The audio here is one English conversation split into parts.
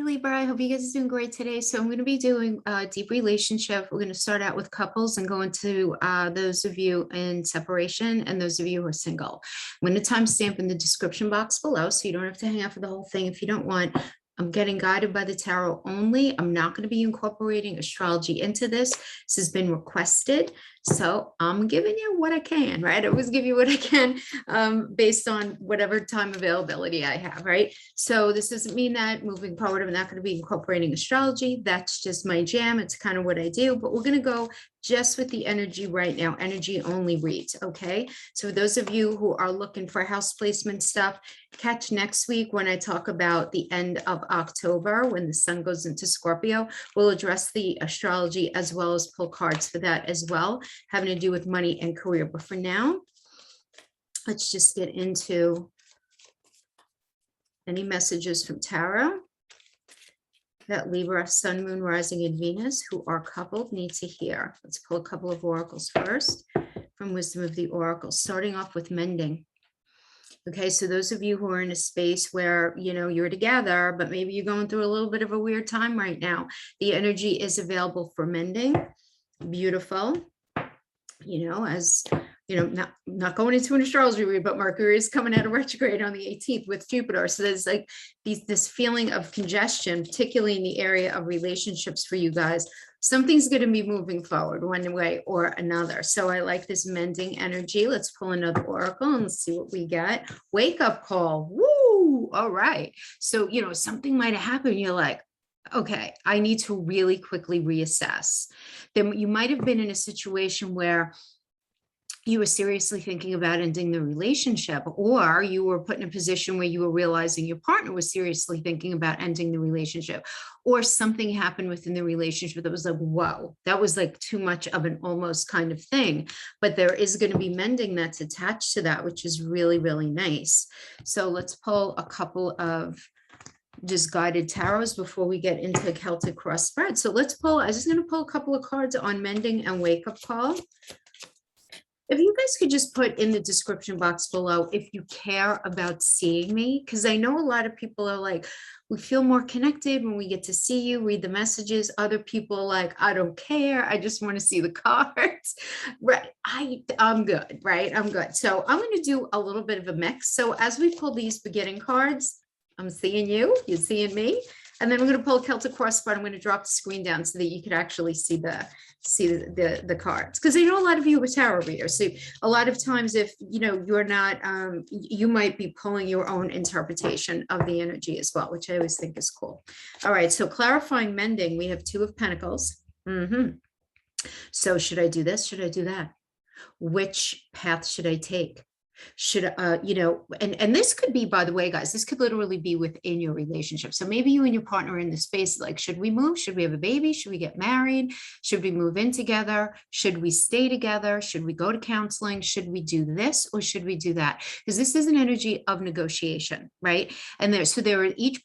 Libra. I hope you guys are doing great today. So I'm going to be doing a deep relationship. We're going to start out with couples and go into those of you in separation and those of you who are single. I'm going to timestamp in the description box below, so you don't have to hang out for the whole thing if you don't want. I'm getting guided by the tarot only. I'm not going to be incorporating astrology into this. This has been requested. So I'm giving you what I can, right? I always give you what I can based on whatever time availability I have, right? So this doesn't mean that moving forward, I'm not going to be incorporating astrology. That's just my jam. It's kind of what I do, but we're going to go just with the energy right now, energy only reads, okay? So those of you who are looking for house placement stuff, catch next week when I talk about the end of October, when the sun goes into Scorpio. We'll address the astrology as well as pull cards for that as well, having to do with money and career. But for now, let's just get into any messages from tarot that Libra, Sun, Moon, Rising, and Venus, who are coupled, need to hear. Let's pull a couple of oracles first from Wisdom of the Oracle, starting off with mending. Okay, so those of you who are in a space where, you know, you're together, but maybe you're going through a little bit of a weird time right now, the energy is available for mending. Beautiful. You know, as you know, not going into an astrology read, but Mercury is coming out of retrograde on the 18th with Jupiter. So there's like this feeling of congestion, particularly in the area of relationships for you guys. Something's going to be moving forward one way or another. So I like this mending energy. Let's pull another oracle and let's see what we get. Wake up call. Woo! All right. So, you know, something might have happened. You're like, okay, I need to really quickly reassess. Then you might have been in a situation where you were seriously thinking about ending the relationship, or you were put in a position where you were realizing your partner was seriously thinking about ending the relationship, or something happened within the relationship that was like, whoa, that was like too much of an almost kind of thing. But there is going to be mending that's attached to that, which is really, really nice. So let's pull a couple of just guided tarots before we get into Celtic cross spread. So let's pull, I'm just going to pull a couple of cards on mending and wake up call. If you guys could just put in the description box below if you care about seeing me, because I know a lot of people are like, we feel more connected when we get to see you, read the messages. Other people are like, I don't care. I just want to see the cards. Right. I'm good, right? I'm good. So I'm going to do a little bit of a mix. So as we pull these beginning cards, I'm seeing you, you're seeing me. And then we're going to pull a Celtic cross spread. I'm going to drop the screen down so that you could actually see the cards, because I know a lot of you are tarot readers. So a lot of times, if you know you're not, you might be pulling your own interpretation of the energy as well, which I always think is cool. All right, so clarifying mending, we have Two of Pentacles. So should I do this? Should I do that? Which path should I take? Should you know, and this could be, by the way, guys, this could literally be within your relationship. So maybe you and your partner are in the space like, should we move? Should we have a baby? Should we get married? Should we move in together? Should we stay together? Should we go to counseling? Should we do this or should we do that? Because this is an energy of negotiation, right? And there are each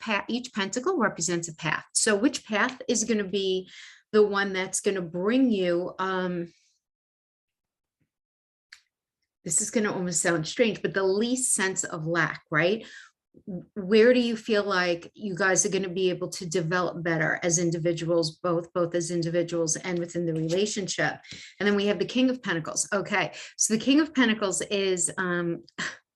pentacle represents a path. So which path is going to be the one that's going to bring you this is going to almost sound strange, but the least sense of lack, right? Where do you feel like you guys are going to be able to develop better as individuals, both as individuals and within the relationship? And then we have the King of Pentacles. Okay, so the King of Pentacles is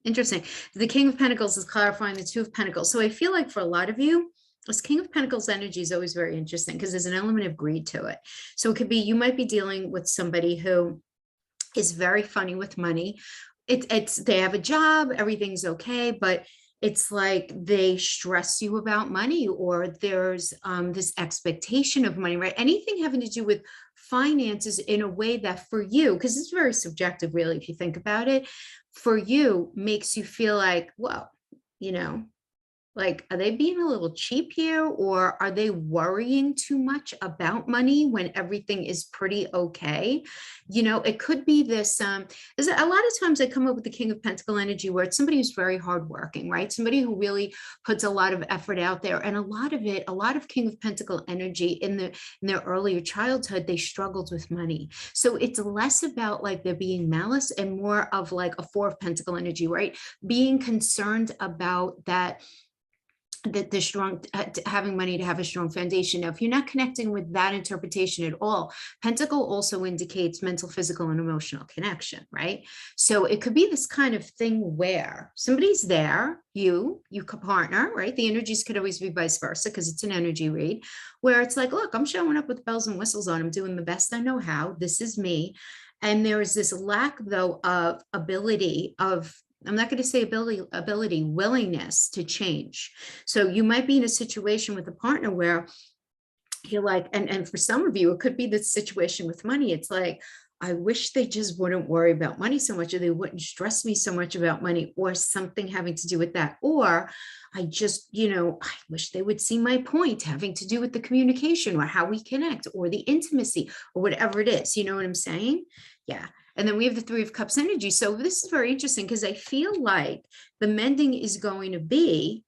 interesting. The King of Pentacles is clarifying the Two of Pentacles. So I feel like for a lot of you, this King of Pentacles energy is always very interesting because there's an element of greed to it. So it could be, you might be dealing with somebody who is very funny with money. They have a job, everything's okay, but it's like they stress you about money, or there's this expectation of money, right? Anything having to do with finances in a way that for you, because it's very subjective, really, if you think about it, for you makes you feel like, well, you know, like, are they being a little cheap here, or are they worrying too much about money when everything is pretty okay? You know, it could be this, there's a lot of times I come up with the King of Pentacle energy where it's somebody who's very hardworking, right? Somebody who really puts a lot of effort out there. And a lot of King of Pentacle energy in their earlier childhood, they struggled with money. So it's less about like there being malice and more of like a Four of Pentacle energy, right? Being concerned about that the strong, having money to have a strong foundation. Now, if you're not connecting with that interpretation at all, Pentacle also indicates mental, physical, and emotional connection, right? So it could be this kind of thing where somebody's there, you partner, right? The energies could always be vice versa because it's an energy read, where it's like, look, I'm showing up with bells and whistles on. I'm doing the best I know how. This is me. And there is this lack, though, of ability of, I'm not going to say ability, willingness to change. So you might be in a situation with a partner where you're like, and for some of you, it could be the situation with money. It's like, I wish they just wouldn't worry about money so much, or they wouldn't stress me so much about money, or something having to do with that. Or I just, I wish they would see my point having to do with the communication or how we connect or the intimacy or whatever it is. You know what I'm saying? Yeah. And then we have the Three of Cups energy. So this is very interesting because I feel like the mending is going to be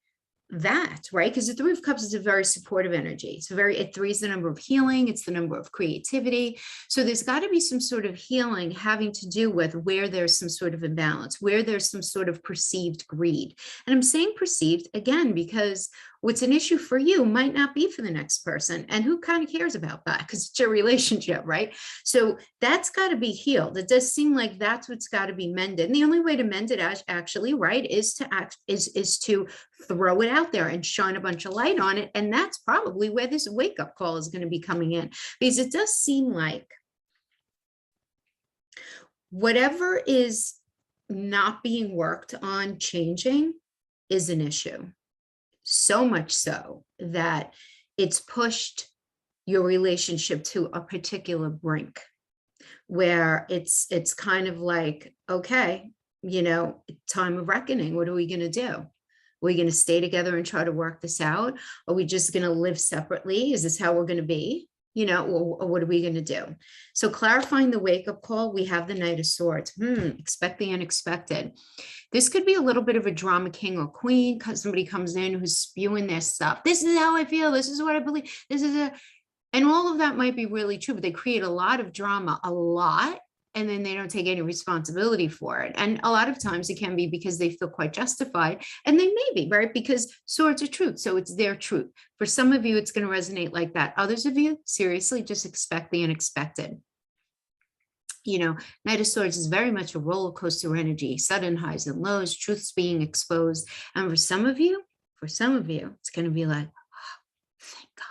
that, right? Because the Three of Cups is a very supportive energy. It's three is the number of healing. It's the number of creativity. So there's got to be some sort of healing having to do with where there's some sort of imbalance, where there's some sort of perceived greed. And I'm saying perceived again, because what's an issue for you might not be for the next person. And who kind of cares about that? Because it's your relationship, right? So that's got to be healed. It does seem like that's what's got to be mended. And the only way to mend it actually, right, is to throw it out there and shine a bunch of light on it. And that's probably where this wake-up call is going to be coming in, because it does seem like whatever is not being worked on changing is an issue. So much so that it's pushed your relationship to a particular brink where it's kind of like, okay, time of reckoning. What are we going to do? Are we going to stay together and try to work this out? Are we just going to live separately? Is this how we're going to be? Or what are we going to do? So clarifying the wake-up call, we have the Knight of Swords. Expect the unexpected. This could be a little bit of a drama king or queen because somebody comes in who's spewing their stuff. This is how I feel. This is what I believe. And all of that might be really true, but they create a lot of drama, and then they don't take any responsibility for it. And a lot of times it can be because they feel quite justified, and they may be, right? Because swords are truth, so it's their truth. For some of you, it's going to resonate like that. Others of you, seriously, just expect the unexpected. Knight of Swords is very much a roller coaster energy, sudden highs and lows, truths being exposed. And for some of you, it's going to be like, thank God.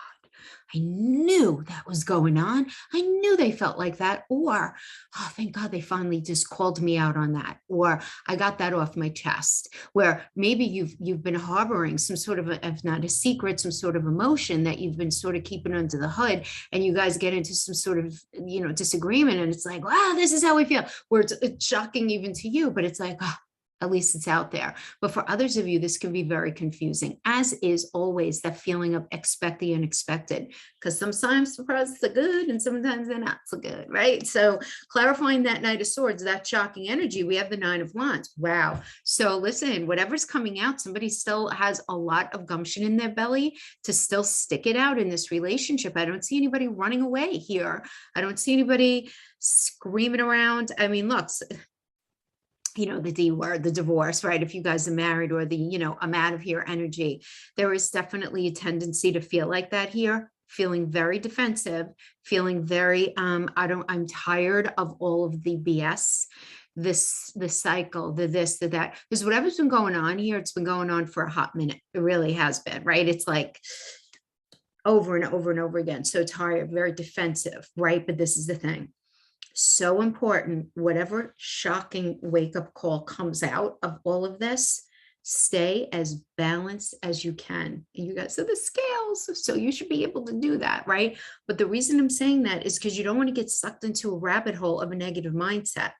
I knew that was going on. I knew they felt like that. Or, oh, thank God they finally just called me out on that. Or I got that off my chest. Where maybe you've been harboring some sort of, if not a secret, some sort of emotion that you've been sort of keeping under the hood, and you guys get into some sort of, disagreement, and it's like, wow, this is how we feel. Where it's shocking even to you, but it's like, oh, at least it's out there. But for others of you, this can be very confusing, as is always that feeling of expect the unexpected, because sometimes surprises are good and sometimes they're not so good, right? So clarifying that Knight of Swords, that shocking energy, we have the Nine of Wands. Wow. So listen, whatever's coming out, somebody still has a lot of gumption in their belly to still stick it out in this relationship. I don't see anybody running away here. I don't see anybody screaming around. I mean, look, the D word, the divorce, right? If you guys are married, or the, I'm out of here energy, there is definitely a tendency to feel like that here, feeling very defensive, feeling very, I'm tired of all of the BS, the cycle, the this, the that, because whatever's been going on here, it's been going on for a hot minute. It really has been, right? It's like over and over and over again. So tired, very defensive, right? But this is the thing. So important, whatever shocking wake-up call comes out of all of this, stay as balanced as you can. And you guys, so the scales, so you should be able to do that, right? But the reason I'm saying that is because you don't want to get sucked into a rabbit hole of a negative mindset,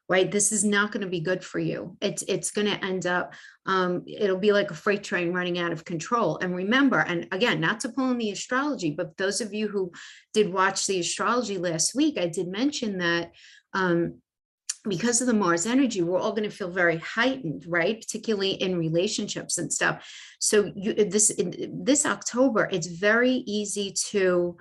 right? This is not going to be good for you. It's going to end up, it'll be like a freight train running out of control. And remember, and again, not to pull in the astrology, but those of you who did watch the astrology last week, I did mention that because of the Mars energy, we're all going to feel very heightened, right? Particularly in relationships and stuff. So this October, it's very easy to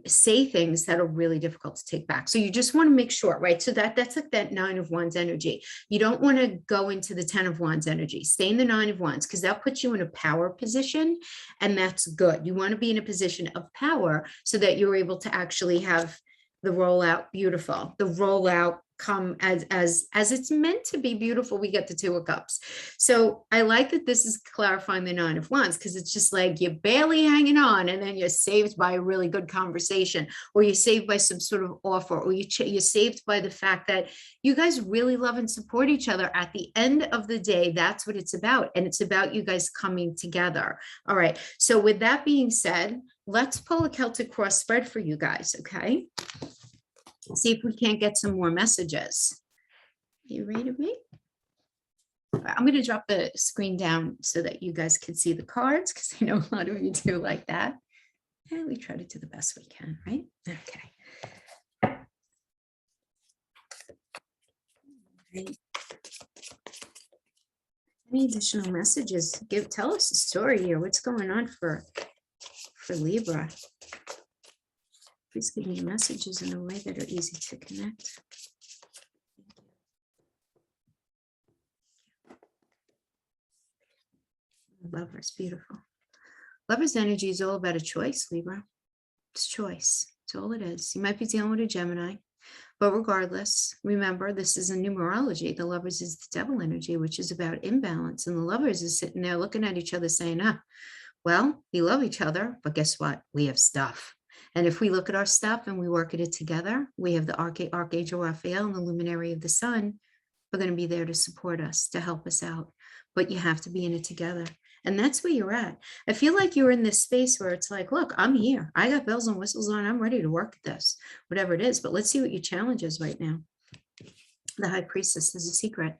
say things that are really difficult to take back. So you just want to make sure, right? So that's like that 9 of Wands energy. You don't want to go into the 10 of Wands energy. Stay in the 9 of Wands, because that puts you in a power position, and that's good. You want to be in a position of power so that you're able to actually have the rollout beautiful, the rollout come as it's meant to be beautiful. We get the 2 of Cups. So I like that this is clarifying the 9 of Wands, because it's just like you're barely hanging on, and then you're saved by a really good conversation, or you're saved by some sort of offer, or you're saved by the fact that you guys really love and support each other. At the end of the day, that's what it's about. And it's about you guys coming together. All right. So with that being said, let's pull a Celtic cross spread for you guys. Okay. See if we can't get some more messages. You ready to read? I'm going to drop the screen down so that you guys can see the cards, because I know a lot of you do like that. And we try to do the best we can, right? Okay. Any additional messages? Tell us a story here. What's going on for Libra? Please give me messages in a way that are easy to connect. Lovers, beautiful. Lovers energy is all about a choice, Libra. It's choice. It's all it is. You might be dealing with a Gemini, but regardless, remember, this is a numerology. The Lovers is the devil energy, which is about imbalance. And the Lovers is sitting there looking at each other saying, well, we love each other, but guess what? We have stuff. And if we look at our stuff and we work at it together, we have the Archangel Raphael and the luminary of the sun. We're going to be there to support us, to help us out. But you have to be in it together. And that's where you're at. I feel like you're in this space where it's like, look, I'm here. I got bells and whistles on. I'm ready to work at this, whatever it is. But let's see what your challenge is right now. The High Priestess is a secret.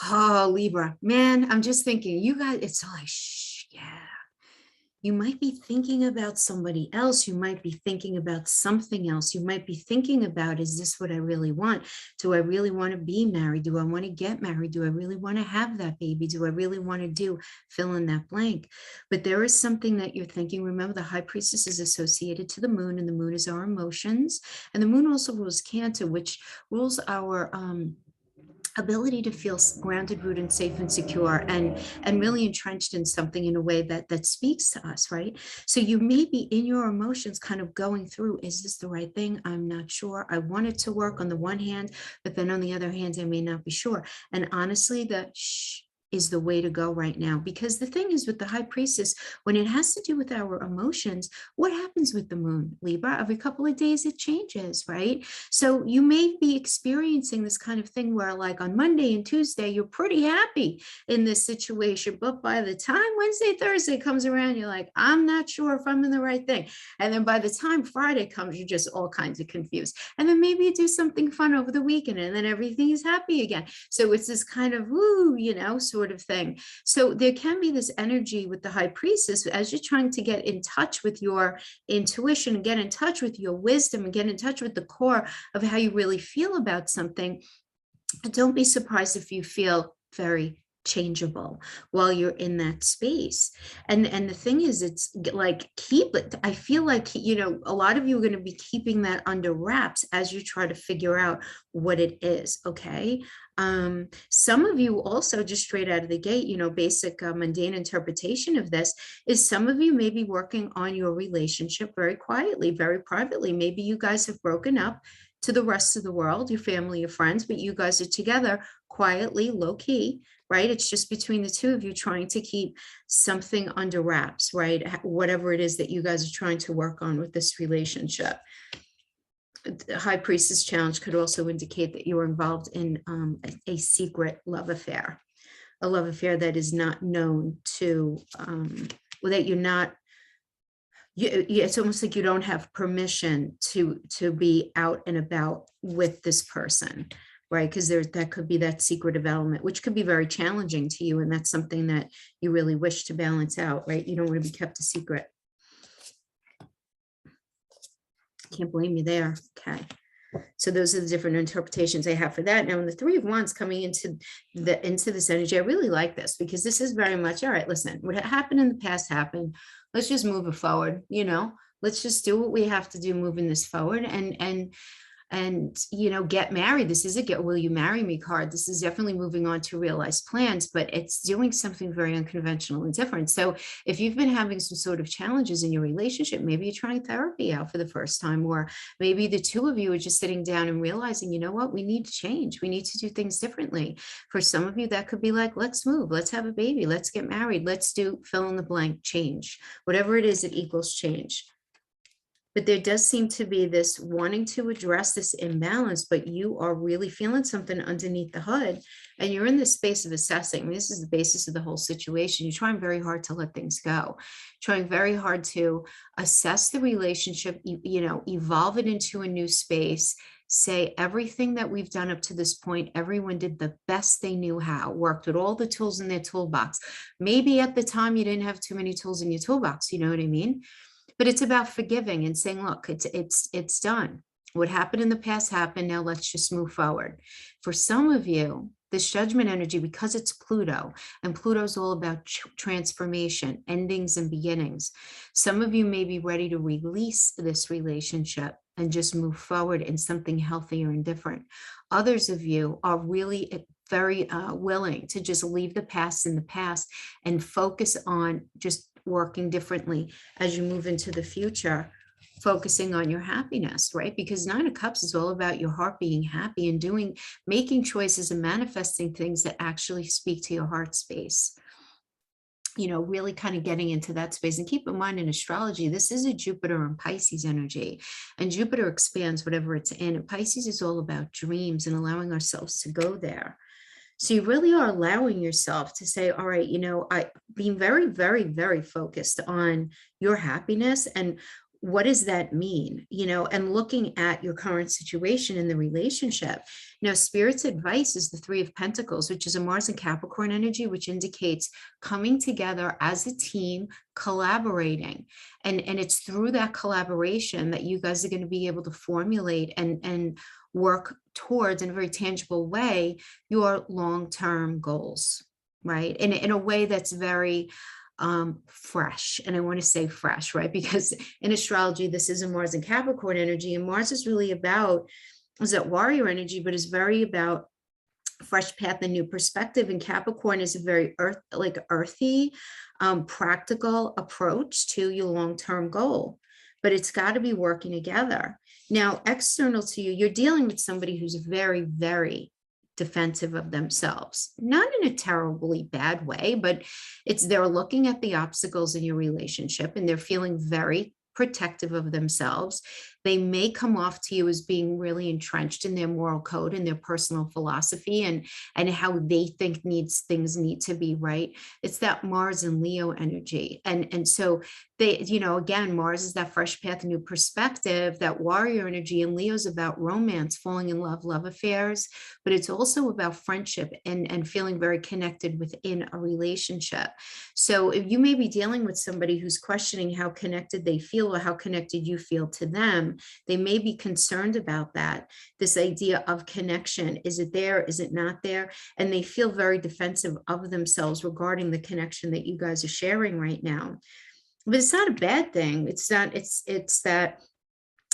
Oh, Libra, man, I'm just thinking, you guys, it's like, shh, yeah. You might be thinking about somebody else. You might be thinking about something else. You might be thinking about, is this what I really want? Do I really want to be married? Do I want to get married? Do I really want to have that baby? Do I really want to do fill in that blank? But there is something that you're thinking. Remember, the High Priestess is associated to the moon, and the moon is our emotions. And the moon also rules Cancer, which rules our ability to feel grounded, rooted, safe, and secure, and really entrenched in something in a way that speaks to us, right? So you may be in your emotions kind of going through, is this the right thing? I'm not sure. I want it to work on the one hand, but then on the other hand, I may not be sure. And honestly, the shh is the way to go right now, because the thing is with the High Priestess, when it has to do with our emotions, what happens with the moon, Libra? Every couple of days it changes, right? So you may be experiencing this kind of thing where, like, on Monday and Tuesday, you're pretty happy in this situation, but by the time Wednesday, Thursday comes around, you're like, I'm not sure if I'm in the right thing. And then by the time Friday comes, you're just all kinds of confused. And then maybe you do something fun over the weekend, and then everything is happy again. So it's this kind of, woo, sort of thing. So there can be this energy with the High Priestess as you're trying to get in touch with your intuition, and get in touch with your wisdom, and get in touch with the core of how you really feel about something. Don't be surprised if you feel very changeable while you're in that space. And the thing is, it's like, keep it. I feel like, a lot of you are going to be keeping that under wraps as you try to figure out what it is. Okay. Some of you also, just straight out of the gate, basic mundane interpretation of this is some of you may be working on your relationship very quietly, very privately. Maybe you guys have broken up to the rest of the world, your family, your friends, but you guys are together quietly, low key, right? It's just between the two of you trying to keep something under wraps, right? Whatever it is that you guys are trying to work on with this relationship. The High Priestess challenge could also indicate that you're involved in a secret love affair, a love affair that is not known to, that you're not, it's almost like you don't have permission to be out and about with this person, right? Because that could be that secretive element, which could be very challenging to you. And that's something that you really wish to balance out, right? You don't want to be kept a secret. Can't blame you there. Okay. So those are the different interpretations I have for that. Now, in the Three of Wands coming into this energy, I really like this, because this is very much, all right, listen, what happened in the past happened. Let's just move it forward. let's just do what we have to do moving this forward, and get married. This is a get will you marry me card. This is definitely moving on to realize plans, but it's doing something very unconventional and different. So if you've been having some sort of challenges in your relationship, maybe you're trying therapy out for the first time, or maybe the two of you are just sitting down and realizing, you know what, we need to change, we need to do things differently. For some of you, that could be like, let's move, let's have a baby, let's get married, let's do fill in the blank, change, whatever it is, it equals change. But there does seem to be this wanting to address this imbalance, but you are really feeling something underneath the hood, and you're in this space of assessing. I mean, this is the basis of the whole situation. You're trying very hard to let things go, trying very hard to assess the relationship, evolve it into a new space, say everything that we've done up to this point, everyone did the best they knew how, worked with all the tools in their toolbox. Maybe at the time you didn't have too many tools in your toolbox, you know what I mean? But it's about forgiving and saying, look, it's done. What happened in the past happened. Now let's just move forward. For some of you, this judgment energy, because it's Pluto, and Pluto's all about transformation, endings and beginnings. Some of you may be ready to release this relationship and just move forward in something healthier and different. Others of you are really very willing to just leave the past in the past and focus on just working differently as you move into the future, focusing on your happiness, right? Because Nine of Cups is all about your heart being happy and making choices and manifesting things that actually speak to your heart space. Really kind of getting into that space. And keep in mind, in astrology, this is a Jupiter and Pisces energy, and Jupiter expands whatever it's in. And Pisces is all about dreams and allowing ourselves to go there. So you really are allowing yourself to say, all right, I being very, very, very focused on your happiness and what does that mean, and looking at your current situation in the relationship. Now, Spirit's advice is the Three of Pentacles, which is a Mars and Capricorn energy, which indicates coming together as a team, collaborating. And it's through that collaboration that you guys are going to be able to formulate and work towards, in a very tangible way, your long-term goals, right? And in a way that's very fresh. And I want to say fresh, right? Because in astrology, this is a Mars and Capricorn energy, and Mars is really is that warrior energy, but is very about fresh path and new perspective. And Capricorn is a very earthy, practical approach to your long-term goal, but it's got to be working together. Now, external to you, you're dealing with somebody who's very, very defensive of themselves, not in a terribly bad way, but they're looking at the obstacles in your relationship and they're feeling very protective of themselves. They may come off to you as being really entrenched in their moral code and their personal philosophy and how they think things need to be, right? It's that Mars and Leo energy. And so they, again, Mars is that fresh path, new perspective, that warrior energy, and Leo's about romance, falling in love affairs, but it's also about friendship and feeling very connected within a relationship. So if you may be dealing with somebody who's questioning how connected they feel or how connected you feel to them, they may be concerned about that. This idea of connection, is it there? Is it not there? And they feel very defensive of themselves regarding the connection that you guys are sharing right now. But it's not a bad thing. It's that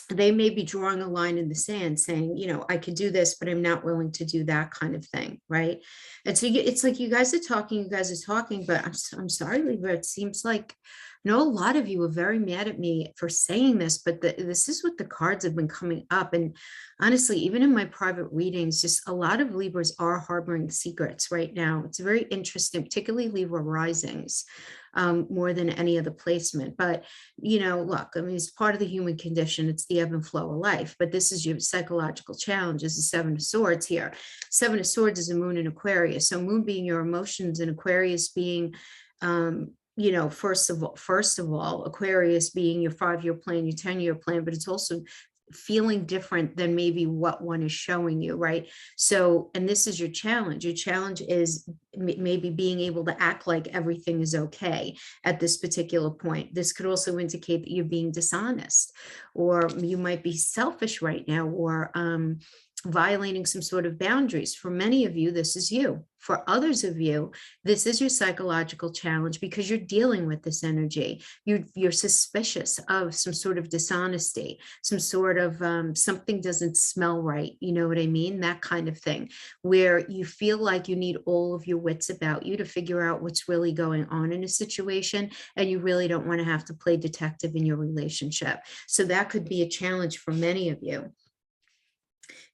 they may be drawing a line in the sand saying, I could do this, but I'm not willing to do that kind of thing, right? And so it's like you guys are talking, but I'm sorry, Libra, it seems like, I know a lot of you are very mad at me for saying this, but this is what the cards have been coming up. And honestly, even in my private readings, just a lot of Libras are harboring secrets right now. It's very interesting, particularly Libra risings, more than any other placement. But, look, I mean, it's part of the human condition. It's the ebb and flow of life. But this is your psychological challenge, is the Seven of Swords here. Seven of Swords is a moon in Aquarius. So moon being your emotions, and Aquarius being, first of all, Aquarius being your 5-year plan, your 10-year plan, but it's also feeling different than maybe what one is showing you, right? So, and this is your challenge. Your challenge is maybe being able to act like everything is okay at this particular point. This could also indicate that you're being dishonest, or you might be selfish right now, or violating some sort of boundaries. For many of you, this is you. For others of you, this is your psychological challenge because you're dealing with this energy. You're suspicious of some sort of dishonesty, some sort of something doesn't smell right. You know what I mean? That kind of thing, where you feel like you need all of your wits about you to figure out what's really going on in a situation. And you really don't want to have to play detective in your relationship. So that could be a challenge for many of you.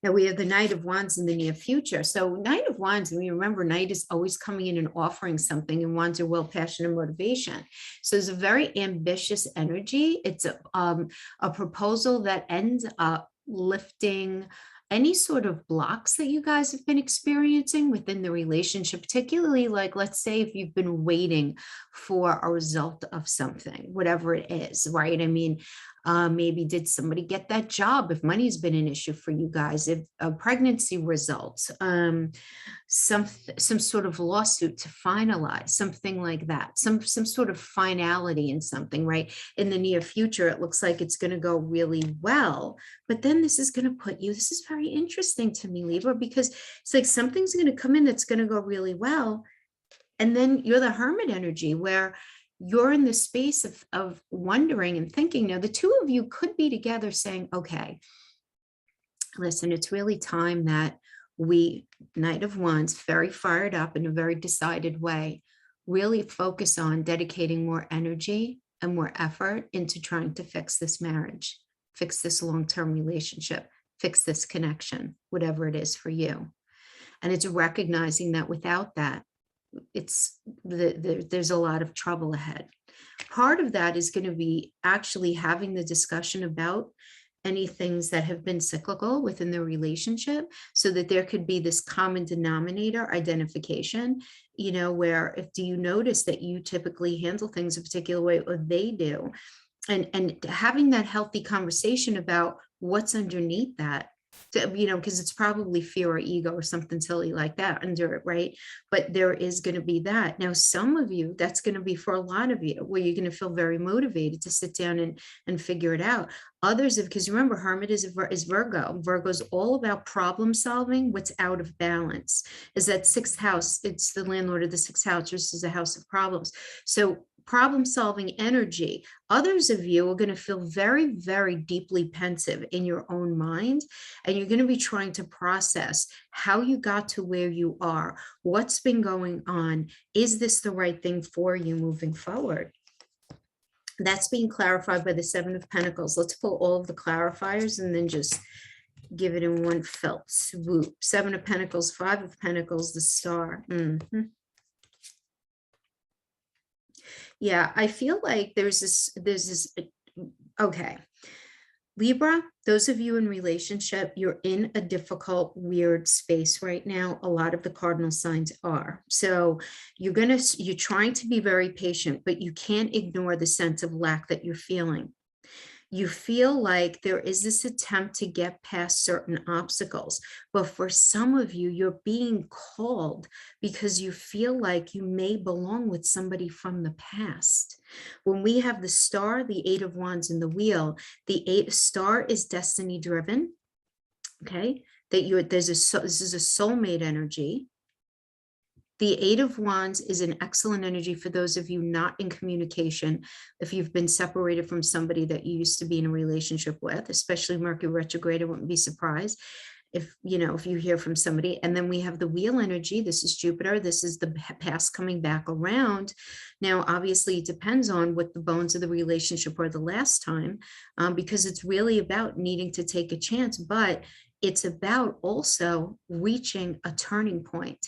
Now we have the Knight of Wands in the near future. So Knight of Wands, and we remember Knight is always coming in and offering something, and Wands are will, passion, and motivation. So it's a very ambitious energy. It's a proposal that ends up lifting any sort of blocks that you guys have been experiencing within the relationship, particularly like, let's say if you've been waiting for a result of something, whatever it is, right? I mean, maybe did somebody get that job if money's been an issue for you guys, if pregnancy results, some sort of lawsuit to finalize, something like that, some sort of finality in something, right? In the near future, it looks like it's going to go really well, but then this is going to put you, this is very interesting to me, Libra, because it's like something's going to come in that's going to go really well. And then you're the Hermit energy where you're in the space of wondering and thinking. Now, the two of you could be together saying, okay, listen, it's really time that we, Knight of Wands, very fired up in a very decided way, really focus on dedicating more energy and more effort into trying to fix this marriage, fix this long-term relationship, fix this connection, whatever it is for you. And it's recognizing that without that, there's a lot of trouble ahead. Part of that is going to be actually having the discussion about any things that have been cyclical within the relationship, so that there could be this common denominator identification, you know, where if do you notice that you typically handle things a particular way or they do, and having that healthy conversation about what's underneath that. You know, because it's probably fear or ego or something silly like that under it, right? But there is going to be that. Now, some of you, that's going to be for a lot of you, where you're going to feel very motivated to sit down and figure it out. Others, because remember, Hermit is Virgo. Virgo's all about problem solving what's out of balance. Is that sixth house, it's the landlord of the sixth house, this is a house of problems. So problem solving energy. Others of you are going to feel very, very deeply pensive in your own mind. And you're going to be trying to process how you got to where you are, what's been going on. Is this the right thing for you moving forward? That's being clarified by the Seven of Pentacles. Let's pull all of the clarifiers and then just give it in one felt swoop. Seven of Pentacles, Five of Pentacles, the Star. Yeah, I feel like there's this, okay. Libra, those of you in relationship, you're in a difficult, weird space right now. A lot of the cardinal signs are. So you're trying to be very patient, but you can't ignore the sense of lack that you're feeling. You feel like there is this attempt to get past certain obstacles, but for some of you, you're being called because you feel like you may belong with somebody from the past. When we have the Star, the Eight of Wands, and the Wheel, the Star is destiny driven. Okay, this is a soulmate energy. The Eight of Wands is an excellent energy for those of you not in communication. If you've been separated from somebody that you used to be in a relationship with, especially Mercury retrograde, I wouldn't be surprised if you hear from somebody. And then we have the Wheel energy. This is Jupiter. This is the past coming back around. Now, obviously, it depends on what the bones of the relationship were the last time, because it's really about needing to take a chance, but it's about also reaching a turning point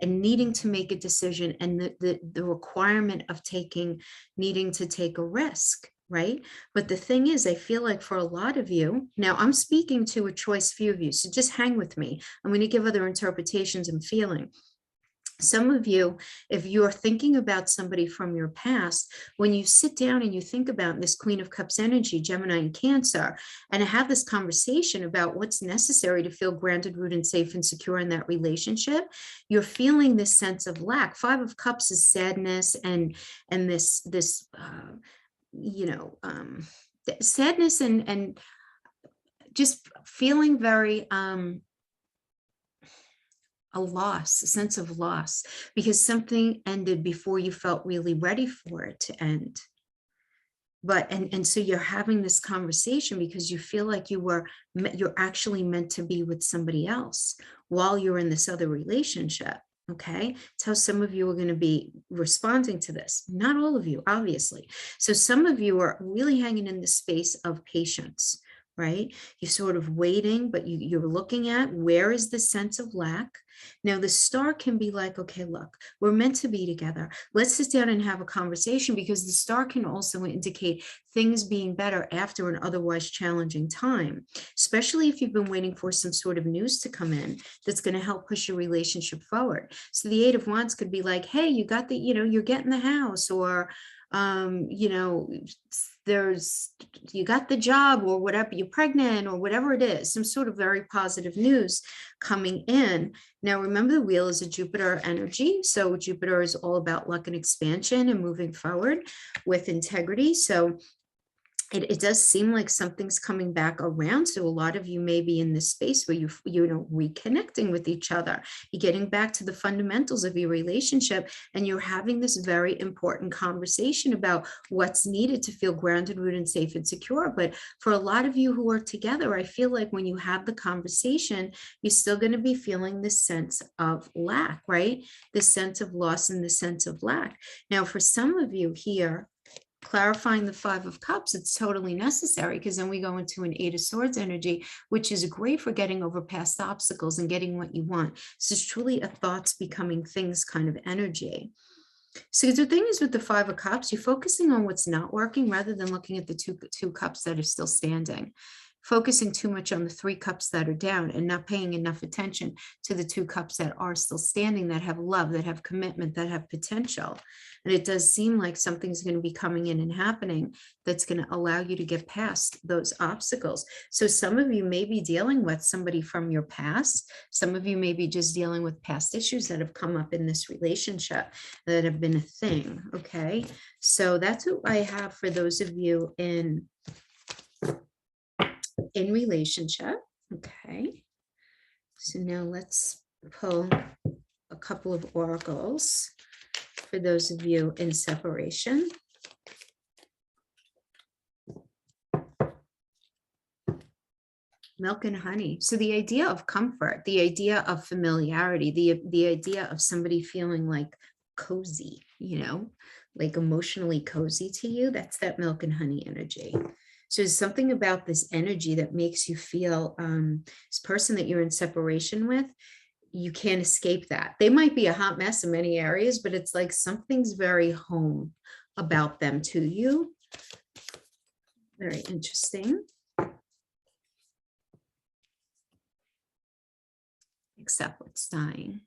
and needing to make a decision, and the requirement of needing to take a risk, right? But the thing is, I feel like for a lot of you, now I'm speaking to a choice few of you, so just hang with me. I'm going to give other interpretations and feeling. Some of you, if you're thinking about somebody from your past, when you sit down and you think about this Queen of Cups energy, Gemini and Cancer, and have this conversation about what's necessary to feel grounded, rooted, and safe and secure in that relationship, you're feeling this sense of lack. Five of Cups is sadness and this sadness and just feeling very a loss, a sense of loss, because something ended before you felt really ready for it to end. But, and so you're having this conversation because you feel like you're actually meant to be with somebody else while you're in this other relationship. Okay, it's how some of you are going to be responding to this. Not all of you, obviously. So some of you are really hanging in the space of patience, right? You're sort of waiting, but you're looking at where is the sense of lack. Now the star can be like, okay, look, we're meant to be together. Let's sit down and have a conversation, because the star can also indicate things being better after an otherwise challenging time, especially if you've been waiting for some sort of news to come in that's going to help push your relationship forward. So the Eight of Wands could be like, hey, you got the, you're getting the house, or you got the job, or whatever, you're pregnant, or whatever it is, some sort of very positive news coming in. Now, remember, the wheel is a Jupiter energy. So Jupiter is all about luck and expansion and moving forward with integrity. So it does seem like something's coming back around. So a lot of you may be in this space where you're reconnecting with each other. You're getting back to the fundamentals of your relationship, and you're having this very important conversation about what's needed to feel grounded, rooted, and safe and secure. But for a lot of you who are together, I feel like when you have the conversation, you're still going to be feeling this sense of lack, right? This sense of loss and the sense of lack. Now, for some of you here, clarifying the Five of Cups, it's totally necessary, because then we go into an Eight of Swords energy, which is great for getting over past obstacles and getting what you want. This is truly a thoughts becoming things kind of energy. So the thing is, with the Five of Cups, you're focusing on what's not working rather than looking at the two cups that are still standing. Focusing too much on the three cups that are down and not paying enough attention to the two cups that are still standing, that have love, that have commitment, that have potential. And it does seem like something's going to be coming in and happening that's going to allow you to get past those obstacles. So some of you may be dealing with somebody from your past. Some of you may be just dealing with past issues that have come up in this relationship that have been a thing. Okay, so that's what I have for those of you in relationship. Okay, so now let's pull a couple of oracles for those of you in separation. Milk and honey. So the idea of comfort, the idea of familiarity, the idea of somebody feeling like cozy, like emotionally cozy to you, that's that milk and honey energy. So there's something about this energy that makes you feel, this person that you're in separation with, you can't escape that. They might be a hot mess in many areas, but it's like something's very home about them to you. Very interesting. Except what's dying,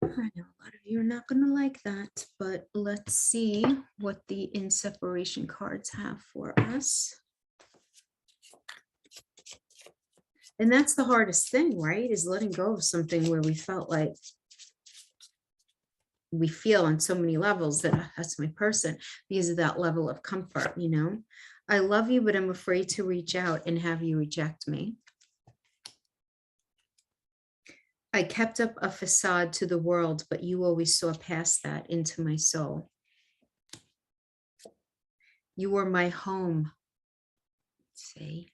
I know a lot of you are not going to like that, but let's see what the in separation cards have for us. And that's the hardest thing, right? Is letting go of something where we felt like we feel on so many levels that that's my person, because of that level of comfort. I love you, but I'm afraid to reach out and have you reject me. I kept up a facade to the world, but you always saw past that into my soul. You were my home. See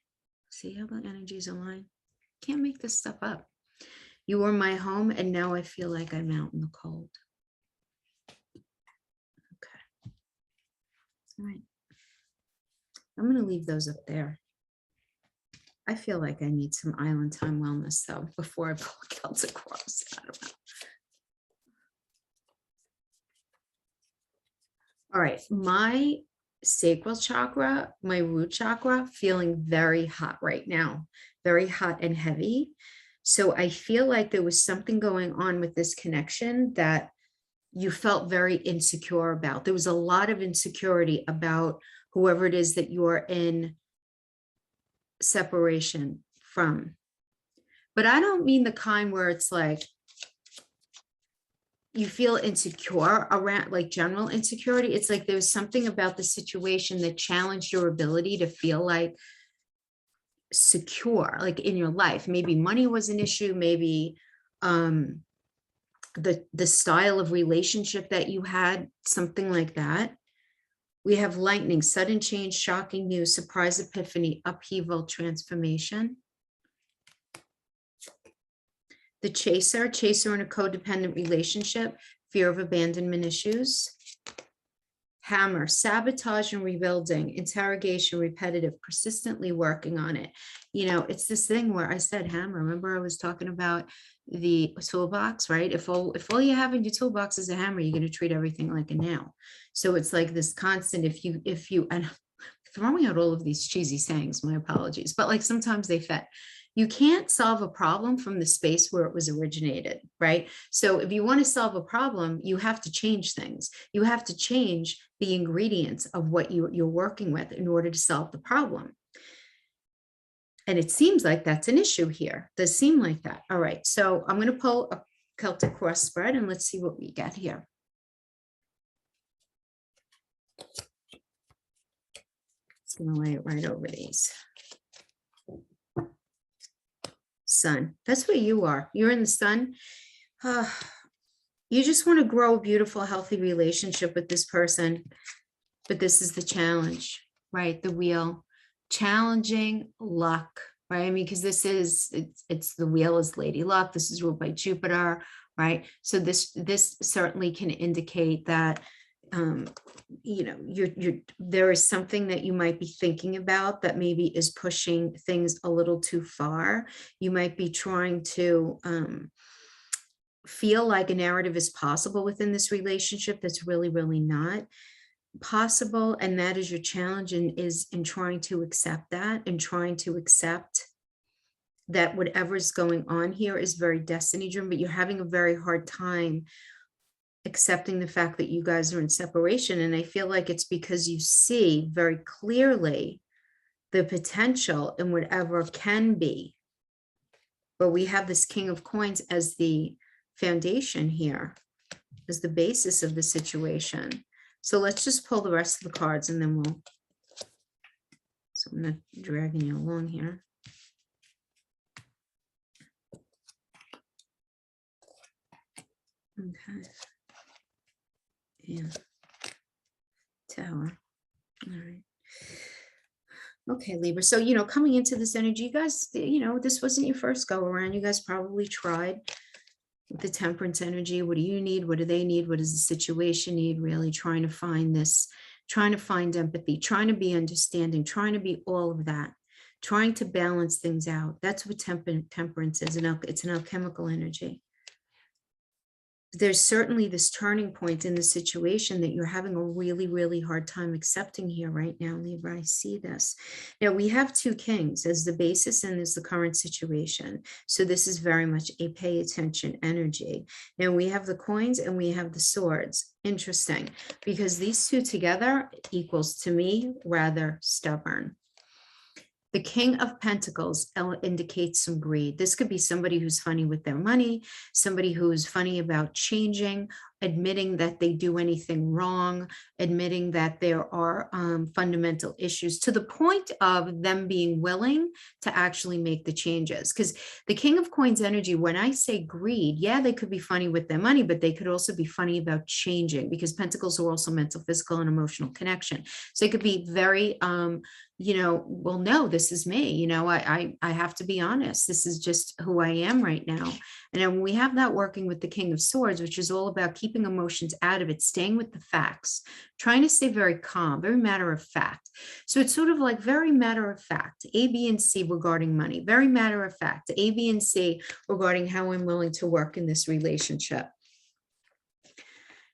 how the energies align? Can't make this stuff up. You were my home, and now I feel like I'm out in the cold. Okay. All right. I'm going to leave those up there. I feel like I need some island time wellness, though, before I pull a Celtic cross. I don't know. All right. My sacral chakra, my root chakra, feeling very hot right now, very hot and heavy. So I feel like there was something going on with this connection that you felt very insecure about. There was a lot of insecurity about whoever it is that you're in separation from. But I don't mean the kind where it's like you feel insecure around, like general insecurity. It's like there's something about the situation that challenged your ability to feel like secure, like in your life. Maybe money was an issue, maybe the style of relationship that you had, something like that. We have lightning, sudden change, shocking news, surprise epiphany, upheaval, transformation. The chaser in a codependent relationship, fear of abandonment issues. Hammer, sabotage and rebuilding, interrogation, repetitive, persistently working on it. You know, it's this thing where I said hammer. Remember I was talking about the toolbox, right? If all you have in your toolbox is a hammer, you're going to treat everything like a nail. So it's like this constant, if you, and throwing out all of these cheesy sayings, my apologies, but like sometimes they fit. You can't solve a problem from the space where it was originated, right? So if you want to solve a problem, you have to change things. You have to change the ingredients of what you're working with in order to solve the problem. And it seems like that's an issue here. It does seem like that. All right, so I'm going to pull a Celtic cross spread and let's see what we get here. It's going to lay it right over these. Sun, that's where you are. You're in the sun. You just want to grow a beautiful, healthy relationship with this person. But this is the challenge, right? The wheel, challenging luck, right? I mean, because this is, it's the wheel is Lady Luck. This is ruled by Jupiter, right? So this certainly can indicate that, you know, there is something that you might be thinking about that maybe is pushing things a little too far. You might be trying to feel like a narrative is possible within this relationship that's really, really not possible. And that is your challenge, and is in trying to accept that, and trying to accept that whatever's going on here is very destiny driven, but you're having a very hard time accepting the fact that you guys are in separation. And I feel like it's because you see very clearly the potential in whatever can be. But we have this King of Coins as the foundation here, as the basis of the situation. So let's just pull the rest of the cards and then we'll, so I'm not dragging you along here. Okay. Yeah. Tower. All right. Okay, Libra. So, you know, coming into this energy, you guys, you know, this wasn't your first go around. You guys probably tried with the Temperance energy. What do you need? What do they need? What does the situation need? Really trying to find this, trying to find empathy, trying to be understanding, trying to be all of that, trying to balance things out. That's what temperance is. It's an alchemical energy. There's certainly this turning point in the situation that you're having a really, really hard time accepting here right now, Libra. I see this. Now, we have two kings as the basis and as the current situation. So this is very much a pay attention energy. Now, we have the coins and we have the swords. Interesting, because these two together equals, to me, rather stubborn. The King of Pentacles indicates some greed. This could be somebody who's funny with their money, somebody who's funny about changing, admitting that they do anything wrong, admitting that there are fundamental issues, to the point of them being willing to actually make the changes. Because the King of Coins energy, when I say greed, yeah, they could be funny with their money, but they could also be funny about changing, because Pentacles are also mental, physical, and emotional connection. So it could be very, you know, well, no, this is me. You know, I have to be honest. This is just who I am right now. And then we have that working with the King of Swords, which is all about keeping emotions out of it, staying with the facts, trying to stay very calm, very matter of fact. So it's sort of like very matter of fact, A, B, and C regarding money, very matter of fact, A, B, and C regarding how I'm willing to work in this relationship.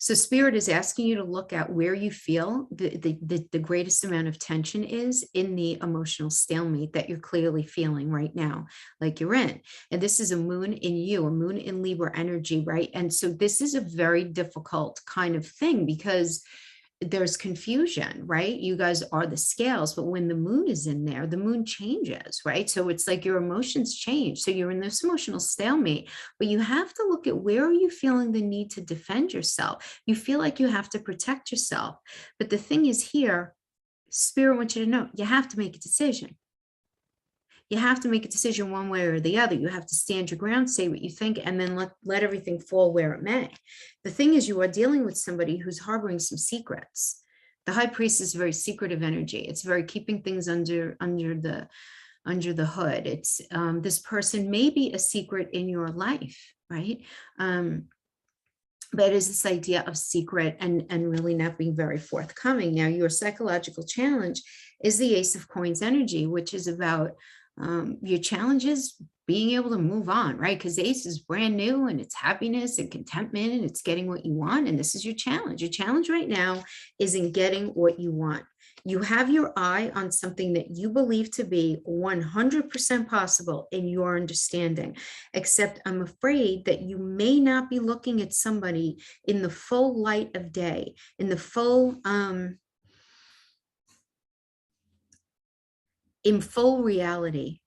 So Spirit is asking you to look at where you feel the greatest amount of tension is in the emotional stalemate that you're clearly feeling right now, like you're in. And this is a moon in you, a moon in Libra energy, right? And so this is a very difficult kind of thing, because there's confusion, right? You guys are the scales, but when the moon is in there, the moon changes, right? So it's like your emotions change. So you're in this emotional stalemate, but you have to look at where are you feeling the need to defend yourself. You feel like you have to protect yourself. But the thing is here, Spirit wants you to know, you have to make a decision. You have to make a decision one way or the other. You have to stand your ground, say what you think, and then let everything fall where it may. The thing is, you are dealing with somebody who's harboring some secrets. The high priest is very secretive energy. It's very keeping things under the hood. It's this person may be a secret in your life, right? But it is this idea of secret and really not being very forthcoming. Now, your psychological challenge is the Ace of Coins energy, which is about your challenges being able to move on, right? Because Ace is brand new and it's happiness and contentment and it's getting what you want. And this is your challenge. Your challenge right now is in getting what you want. You have your eye on something that you believe to be 100% possible in your understanding, except I'm afraid that you may not be looking at somebody in the full light of day, in the full, in full reality.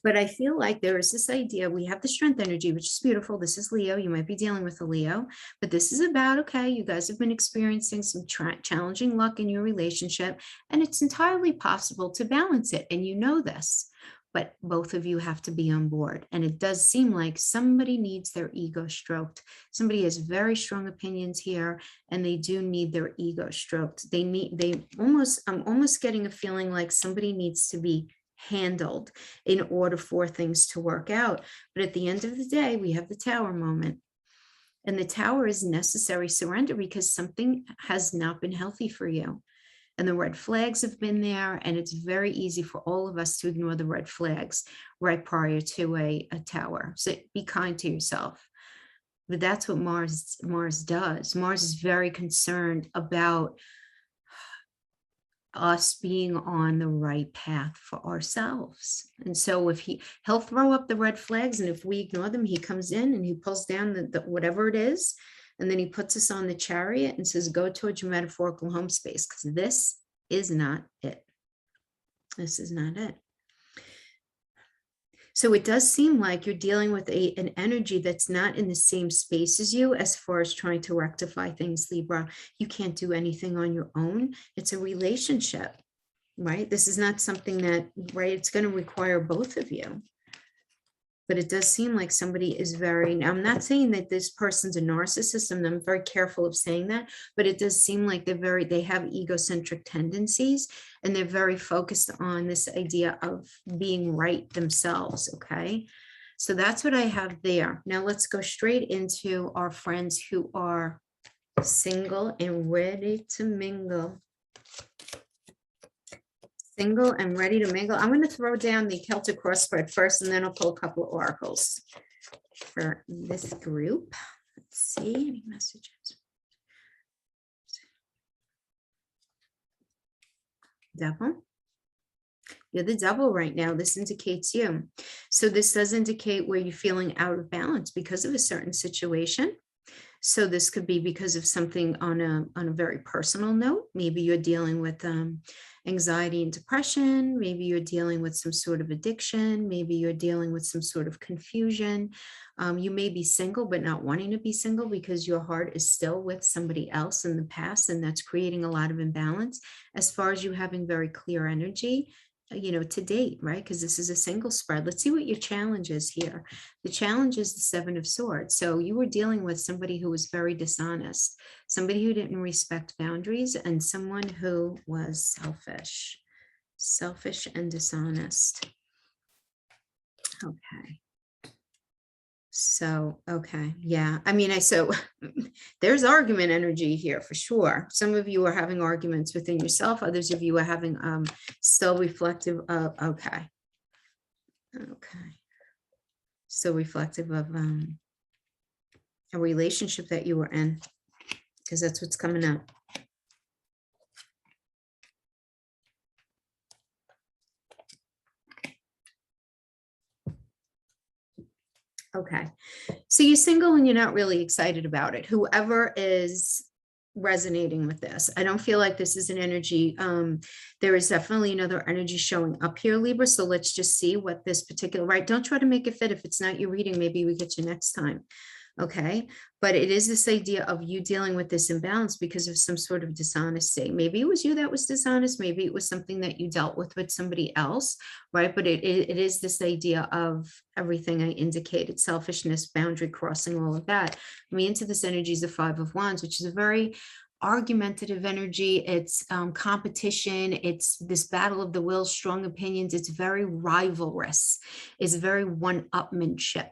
But I feel like there is this idea, we have the strength energy, which is beautiful. This is Leo. You might be dealing with a Leo, but this is about, okay, you guys have been experiencing some challenging luck in your relationship, and it's entirely possible to balance it. And you know this, but both of you have to be on board. And it does seem like somebody needs their ego stroked. Somebody has very strong opinions here, and they do need their ego stroked. I'm almost getting a feeling like somebody needs to be handled in order for things to work out. But at the end of the day, we have the Tower moment. And the Tower is necessary surrender because something has not been healthy for you. And the red flags have been there. And it's very easy for all of us to ignore the red flags right prior to a Tower. So be kind to yourself. But that's what Mars does. Mars is very concerned about us being on the right path for ourselves. And so if he'll throw up the red flags, and if we ignore them, he comes in and he pulls down the whatever it is, and then he puts us on the chariot and says, go towards your metaphorical home space, because this is not it. This is not it. So it does seem like you're dealing with an energy that's not in the same space as you as far as trying to rectify things, Libra. You can't do anything on your own. It's a relationship, right? This is not something that, right, it's going to require both of you. But it does seem like somebody is now I'm not saying that this person's a narcissist, and I'm very careful of saying that, but it does seem like they have egocentric tendencies, and they're very focused on this idea of being right themselves, okay? So that's what I have there. Now let's go straight into our friends who are single and ready to mingle. Single and ready to mingle. I'm going to throw down the Celtic cross spread first, and then I'll pull a couple of oracles for this group. Let's see any messages. Devil. You're the Devil right now. This indicates you. So this does indicate where you're feeling out of balance because of a certain situation. So this could be because of something on a very personal note. Maybe you're dealing with anxiety and depression. Maybe you're dealing with some sort of addiction. Maybe you're dealing with some sort of confusion. You may be single, but not wanting to be single because your heart is still with somebody else in the past, and that's creating a lot of imbalance as far as you having very clear energy, to date, right? Because this is a single spread. Let's see what your challenge is here. The challenge is the Seven of Swords. So you were dealing with somebody who was very dishonest, somebody who didn't respect boundaries, and someone who was selfish and dishonest. Okay. So, okay. Yeah. I mean, so there's argument energy here for sure. Some of you are having arguments within yourself. Others of you are having still reflective of, okay. Still reflective of a relationship that you were in, because that's what's coming up. Okay, so you're single and you're not really excited about it. Whoever is resonating with this, I don't feel like this is an energy. There is definitely another energy showing up here, Libra. So let's just see what this particular, right? Don't try to make it fit. If it's not your reading, maybe we get you next time. Okay. But it is this idea of you dealing with this imbalance because of some sort of dishonesty. Maybe it was you that was dishonest. Maybe it was something that you dealt with somebody else, right? But it is this idea of everything I indicated, selfishness, boundary crossing, all of that. I mean, into this energy is the Five of Wands, which is a very argumentative energy. It's competition. It's this battle of the will, strong opinions. It's very rivalrous. It's very one-upmanship,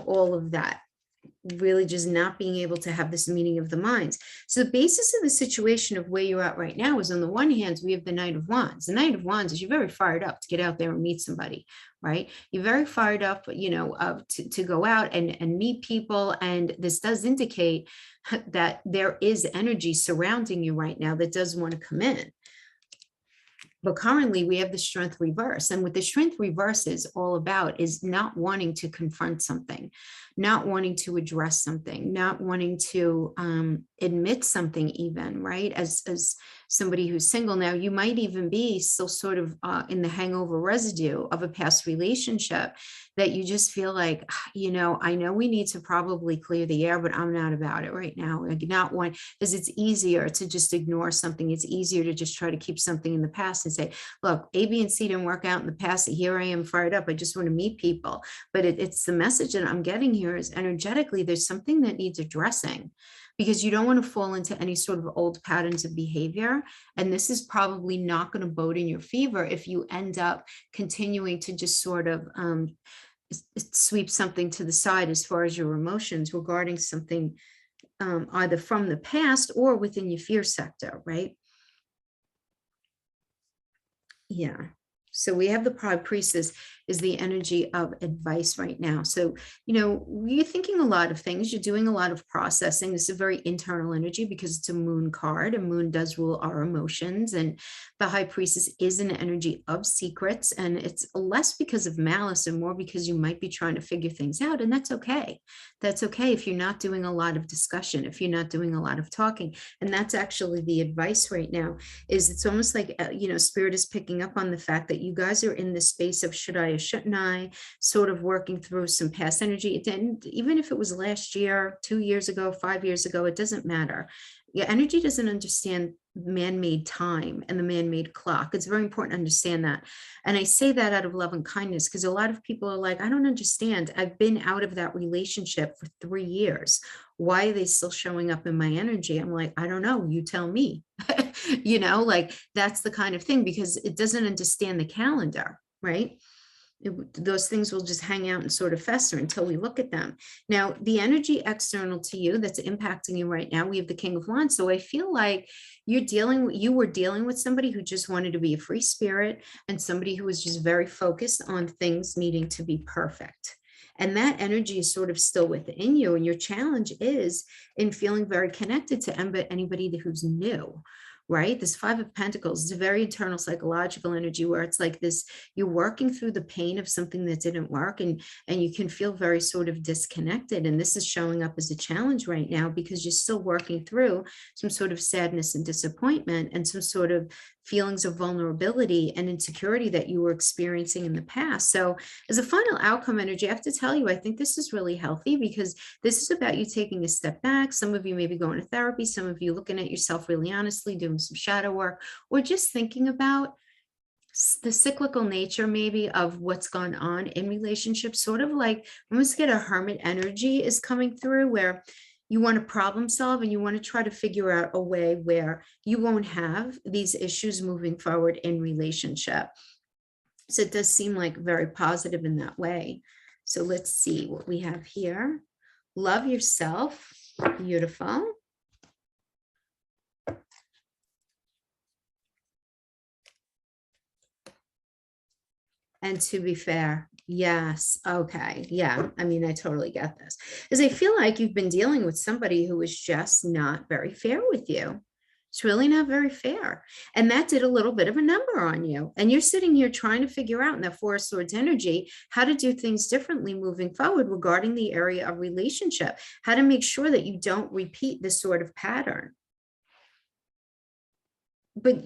all of that. Really just not being able to have this meeting of the minds. So the basis of the situation of where you're at right now is, on the one hand, we have the Knight of Wands. The Knight of Wands is you're very fired up to get out there and meet somebody, right? You're very fired up, to go out and meet people. And this does indicate that there is energy surrounding you right now that does want to come in. But currently we have the Strength reverse. And what the Strength reverse is all about is not wanting to confront something, not wanting to address something, not wanting to admit something even, right? As somebody who's single now, you might even be still sort of in the hangover residue of a past relationship that you just feel like, I know we need to probably clear the air, but I'm not about it right now. Like, not one, because it's easier to just ignore something. It's easier to just try to keep something in the past and say, look, A, B, and C didn't work out in the past. Here I am fired up. I just want to meet people. But it's the message that I'm getting here is energetically, there's something that needs addressing, because you don't want to fall into any sort of old patterns of behavior. And this is probably not going to bode in your favor if you end up continuing to just sort of sweep something to the side as far as your emotions regarding something either from the past or within your fear sector, right? Yeah. So we have the Pride Priestess is the energy of advice right now. So, you're thinking a lot of things. You're doing a lot of processing. This is a very internal energy because it's a moon card. A moon does rule our emotions. And the High Priestess is an energy of secrets. And it's less because of malice and more because you might be trying to figure things out. And that's okay. That's okay if you're not doing a lot of discussion, if you're not doing a lot of talking. And that's actually the advice right now. Is it's almost like, Spirit is picking up on the fact that you guys are in this space of should I or shouldn't I, sort of working through some past energy. It didn't, even if it was last year, 2 years ago, 5 years ago, it doesn't matter. Your energy doesn't understand man-made time and the man-made clock. It's very important to understand that. And I say that out of love and kindness because a lot of people are like, I don't understand. I've been out of that relationship for 3 years. Why are they still showing up in my energy? I'm like, I don't know. You tell me. Like that's the kind of thing, because it doesn't understand the calendar, right? Those things will just hang out and sort of fester until we look at them. Now, the energy external to you that's impacting you right now, we have the King of Wands. So I feel like you were dealing with somebody who just wanted to be a free spirit and somebody who was just very focused on things needing to be perfect. And that energy is sort of still within you. And your challenge is in feeling very connected to anybody who's new. Right? This Five of Pentacles is a very internal psychological energy where it's like this, you're working through the pain of something that didn't work, and you can feel very sort of disconnected. And this is showing up as a challenge right now because you're still working through some sort of sadness and disappointment and some sort of feelings of vulnerability and insecurity that you were experiencing in the past. So as a final outcome energy, I have to tell you, I think this is really healthy because this is about you taking a step back. Some of you may be going to therapy, some of you looking at yourself really honestly, doing some shadow work, or just thinking about the cyclical nature maybe of what's gone on in relationships, sort of like almost get a hermit energy is coming through where you want to problem solve and you want to try to figure out a way where you won't have these issues moving forward in relationship. So it does seem like very positive in that way. So let's see what we have here. Love yourself. Beautiful. And to be fair, yes. Okay. Yeah. I mean, I totally get this because I feel like you've been dealing with somebody who is just not very fair with you. It's really not very fair. And that did a little bit of a number on you. And you're sitting here trying to figure out in that Four of Swords energy, how to do things differently moving forward regarding the area of relationship, how to make sure that you don't repeat this sort of pattern. but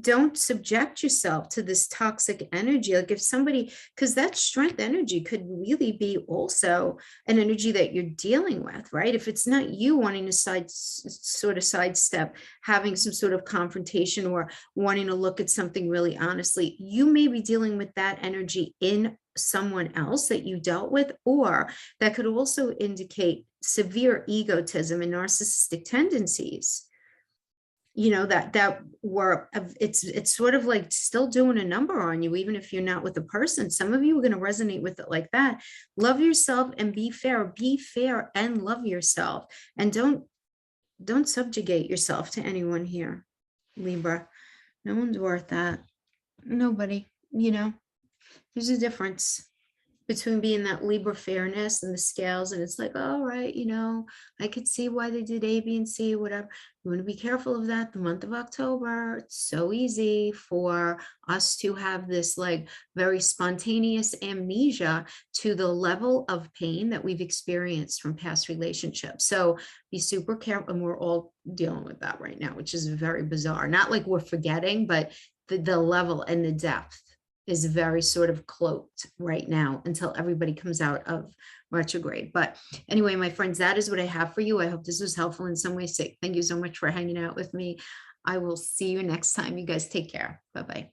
don't subject yourself to this toxic energy. Like if somebody, because that strength energy could really be also an energy that you're dealing with, right? If it's not you wanting to sidestep having some sort of confrontation or wanting to look at something really honestly, you may be dealing with that energy in someone else that you dealt with, or that could also indicate severe egotism and narcissistic tendencies, that were, it's sort of like still doing a number on you, even if you're not with the person. Some of you are going to resonate with it like that. Love yourself and be fair and love yourself, and don't subjugate yourself to anyone here, Libra. No one's worth that. Nobody. There's a difference between being that Libra fairness and the scales, and it's like, all right, I could see why they did A, B, and C, whatever. You want to be careful of that. The month of October, it's so easy for us to have this like very spontaneous amnesia to the level of pain that we've experienced from past relationships. So be super careful, and we're all dealing with that right now, which is very bizarre. Not like we're forgetting, but the level and the depth is very sort of cloaked right now until everybody comes out of retrograde. But anyway, my friends, that is what I have for you. I hope this was helpful in some way. Thank you so much for hanging out with me. I will see you next time. You guys take care. Bye-bye.